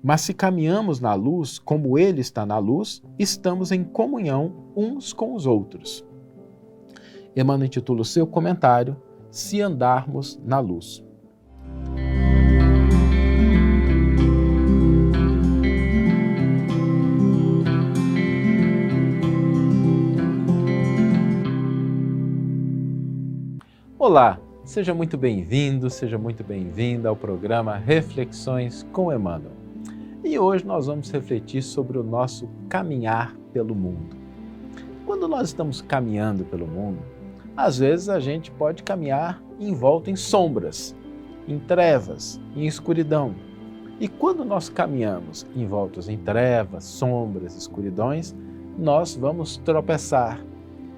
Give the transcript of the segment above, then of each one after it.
Mas se caminhamos na luz, como Ele está na luz, estamos em comunhão uns com os outros. Emmanuel intitula o seu comentário, Se Andarmos na Luz. Olá, seja muito bem-vindo, seja muito bem-vinda ao programa Reflexões com Emmanuel. E hoje nós vamos refletir sobre o nosso caminhar pelo mundo. Quando nós estamos caminhando pelo mundo, às vezes a gente pode caminhar envolto em sombras, em trevas, em escuridão. E quando nós caminhamos envoltos em trevas, sombras, escuridões, nós vamos tropeçar,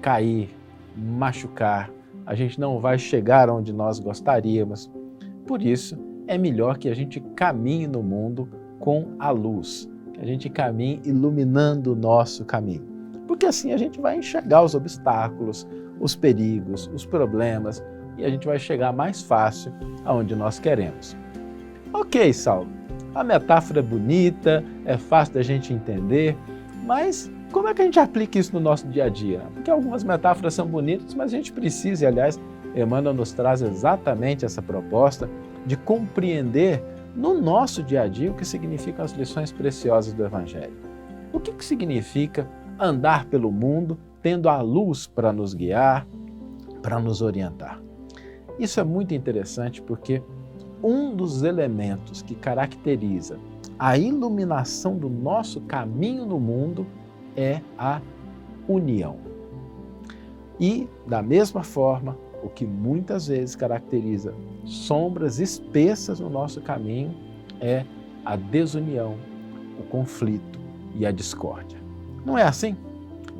cair, machucar. A gente não vai chegar onde nós gostaríamos. Por isso, é melhor que a gente caminhe no mundo com a luz, que a gente caminhe iluminando o nosso caminho. Porque assim a gente vai enxergar os obstáculos, os perigos, os problemas, e a gente vai chegar mais fácil aonde nós queremos. Ok, Saulo, a metáfora é bonita, é fácil da gente entender, mas como é que a gente aplica isso no nosso dia a dia? Porque algumas metáforas são bonitas, mas a gente precisa, e aliás, Emmanuel nos traz exatamente essa proposta de compreender no nosso dia a dia o que significam as lições preciosas do Evangelho. O que significa andar pelo mundo tendo a luz para nos guiar, para nos orientar? Isso é muito interessante porque um dos elementos que caracteriza a iluminação do nosso caminho no mundo é a união. E, da mesma forma, o que muitas vezes caracteriza sombras espessas no nosso caminho é a desunião, o conflito e a discórdia. Não é assim?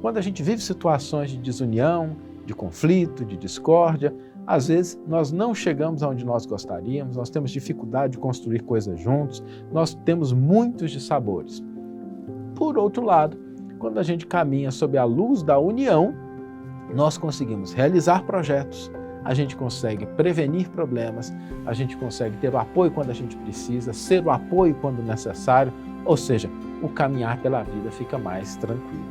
Quando a gente vive situações de desunião, de conflito, de discórdia, às vezes nós não chegamos aonde nós gostaríamos, nós temos dificuldade de construir coisas juntos, nós temos muitos dissabores. Por outro lado, quando a gente caminha sob a luz da união, nós conseguimos realizar projetos, a gente consegue prevenir problemas, a gente consegue ter o apoio quando a gente precisa, ser o apoio quando necessário, ou seja, o caminhar pela vida fica mais tranquilo.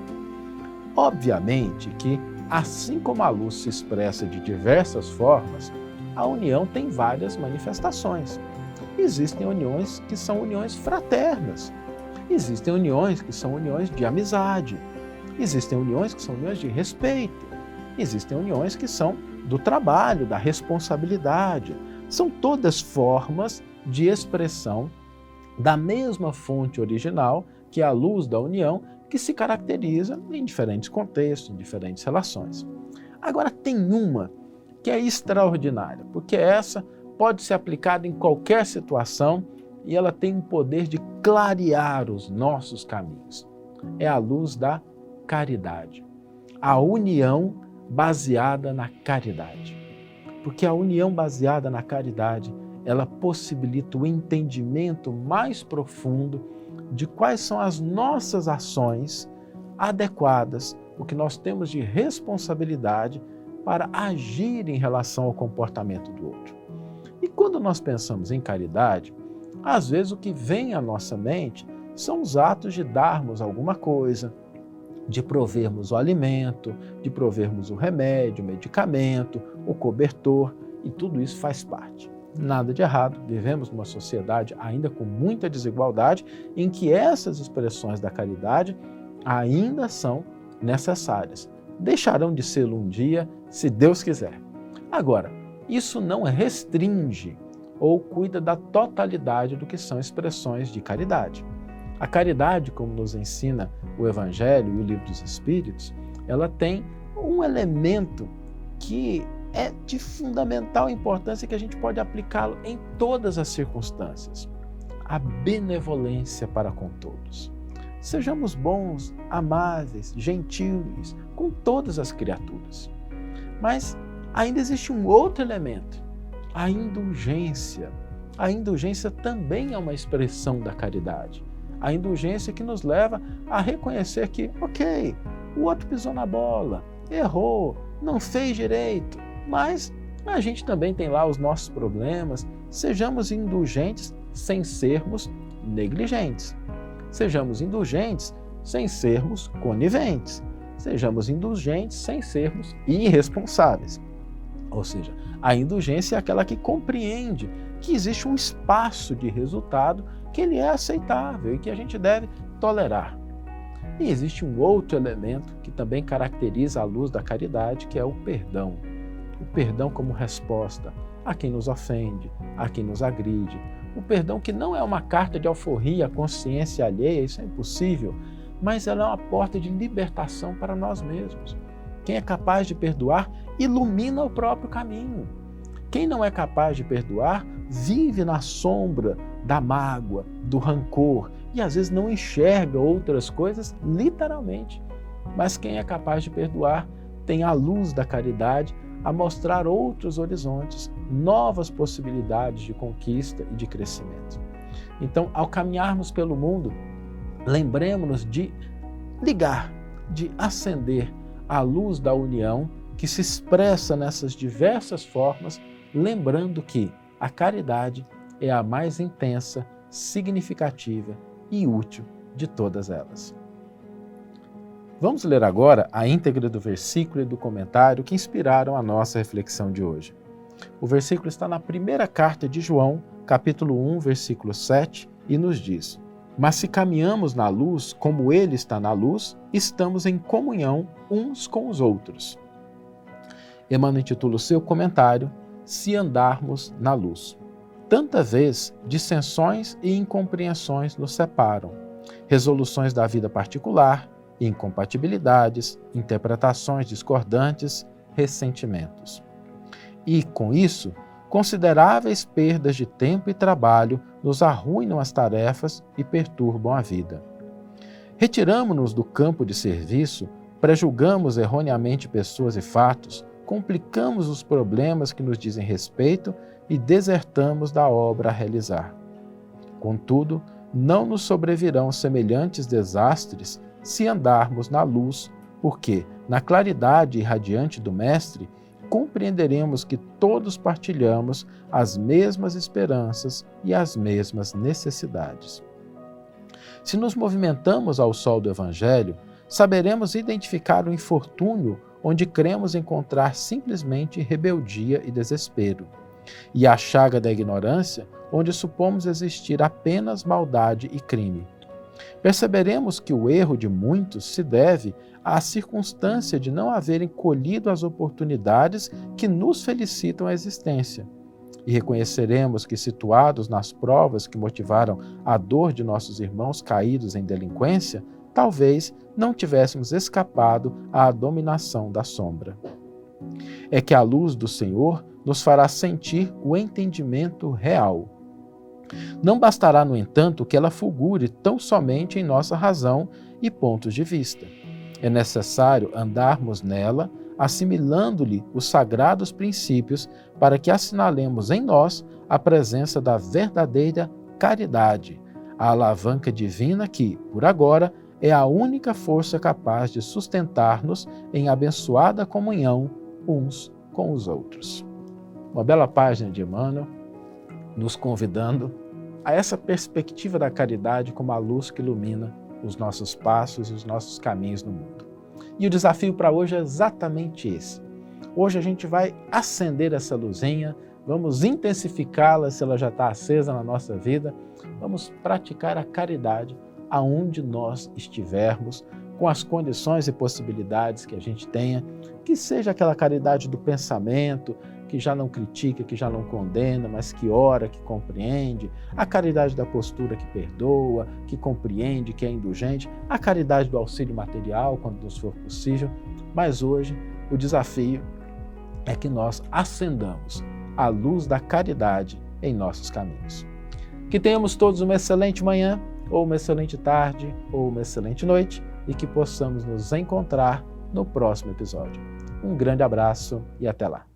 Obviamente que, assim como a luz se expressa de diversas formas, a união tem várias manifestações. Existem uniões que são uniões fraternas, existem uniões que são uniões de amizade, existem uniões que são uniões de respeito, existem uniões que são do trabalho, da responsabilidade. São todas formas de expressão da mesma fonte original, que é a luz da união, que se caracteriza em diferentes contextos, em diferentes relações. Agora, tem uma que é extraordinária, porque essa pode ser aplicada em qualquer situação e ela tem o poder de clarear os nossos caminhos. É a luz da caridade. A união baseada na caridade. Porque a união baseada na caridade, ela possibilita o entendimento mais profundo de quais são as nossas ações adequadas, o que nós temos de responsabilidade para agir em relação ao comportamento do outro. E quando nós pensamos em caridade, às vezes o que vem à nossa mente são os atos de darmos alguma coisa, de provermos o alimento, de provermos o remédio, o medicamento, o cobertor, e tudo isso faz parte. Nada de errado, vivemos numa sociedade ainda com muita desigualdade, em que essas expressões da caridade ainda são necessárias. Deixarão de ser um dia, se Deus quiser. Agora, isso não restringe ou cuida da totalidade do que são expressões de caridade. A caridade, como nos ensina o Evangelho e o Livro dos Espíritos, ela tem um elemento que é de fundamental importância, que a gente pode aplicá-lo em todas as circunstâncias. A benevolência para com todos. Sejamos bons, amáveis, gentis com todas as criaturas. Mas ainda existe um outro elemento, a indulgência. A indulgência também é uma expressão da caridade. A indulgência que nos leva a reconhecer que, ok, o outro pisou na bola, errou, não fez direito, mas a gente também tem lá os nossos problemas. Sejamos indulgentes sem sermos negligentes. Sejamos indulgentes sem sermos coniventes. Sejamos indulgentes sem sermos irresponsáveis. Ou seja, a indulgência é aquela que compreende que existe um espaço de resultado que ele é aceitável e que a gente deve tolerar. E existe um outro elemento que também caracteriza a luz da caridade, que é o perdão. O perdão como resposta a quem nos ofende, a quem nos agride. O perdão que não é uma carta de alforria à consciência alheia, isso é impossível, mas ela é uma porta de libertação para nós mesmos. Quem é capaz de perdoar ilumina o próprio caminho. Quem não é capaz de perdoar vive na sombra da mágoa, do rancor e às vezes não enxerga outras coisas literalmente. Mas quem é capaz de perdoar tem a luz da caridade a mostrar outros horizontes, novas possibilidades de conquista e de crescimento. Então, ao caminharmos pelo mundo, lembremos-nos de ligar, de acender a luz da união que se expressa nessas diversas formas, lembrando que a caridade é a mais intensa, significativa e útil de todas elas. Vamos ler agora a íntegra do versículo e do comentário que inspiraram a nossa reflexão de hoje. O versículo está na primeira carta de João, capítulo 1, versículo 7, e nos diz: Mas se caminhamos na luz, como Ele está na luz, estamos em comunhão uns com os outros. Emmanuel intitula o seu comentário Se andarmos na luz. Tanta vez dissensões e incompreensões nos separam, resoluções da vida particular, incompatibilidades, interpretações discordantes, ressentimentos. E, com isso, consideráveis perdas de tempo e trabalho nos arruinam as tarefas e perturbam a vida. Retiramo-nos do campo de serviço, prejulgamos erroneamente pessoas e fatos, complicamos os problemas que nos dizem respeito e desertamos da obra a realizar. Contudo, não nos sobrevirão semelhantes desastres se andarmos na luz, porque, na claridade irradiante do Mestre, compreenderemos que todos partilhamos as mesmas esperanças e as mesmas necessidades. Se nos movimentamos ao sol do Evangelho, saberemos identificar o infortúnio onde cremos encontrar simplesmente rebeldia e desespero, e a chaga da ignorância onde supomos existir apenas maldade e crime. Perceberemos que o erro de muitos se deve à circunstância de não haverem colhido as oportunidades que nos felicitam a existência. E reconheceremos que, situados nas provas que motivaram a dor de nossos irmãos caídos em delinquência, talvez não tivéssemos escapado à dominação da sombra. É que a luz do Senhor nos fará sentir o entendimento real. Não bastará, no entanto, que ela fulgure tão somente em nossa razão e pontos de vista. É necessário andarmos nela, assimilando-lhe os sagrados princípios, para que assinalemos em nós a presença da verdadeira caridade, a alavanca divina que, por agora, é a única força capaz de sustentar-nos em abençoada comunhão uns com os outros. Uma bela página de Emmanuel, nos convidando a essa perspectiva da caridade como a luz que ilumina os nossos passos e os nossos caminhos no mundo. E o desafio para hoje é exatamente esse. Hoje a gente vai acender essa luzinha, vamos intensificá-la se ela já está acesa na nossa vida, vamos praticar a caridade aonde nós estivermos, com as condições e possibilidades que a gente tenha, que seja aquela caridade do pensamento, que já não critica, que já não condena, mas que ora, que compreende, a caridade da postura que perdoa, que compreende, que é indulgente, a caridade do auxílio material, quando nos for possível. Mas hoje o desafio é que nós acendamos a luz da caridade em nossos caminhos. Que tenhamos todos uma excelente manhã, ou uma excelente tarde, ou uma excelente noite, e que possamos nos encontrar no próximo episódio. Um grande abraço e até lá.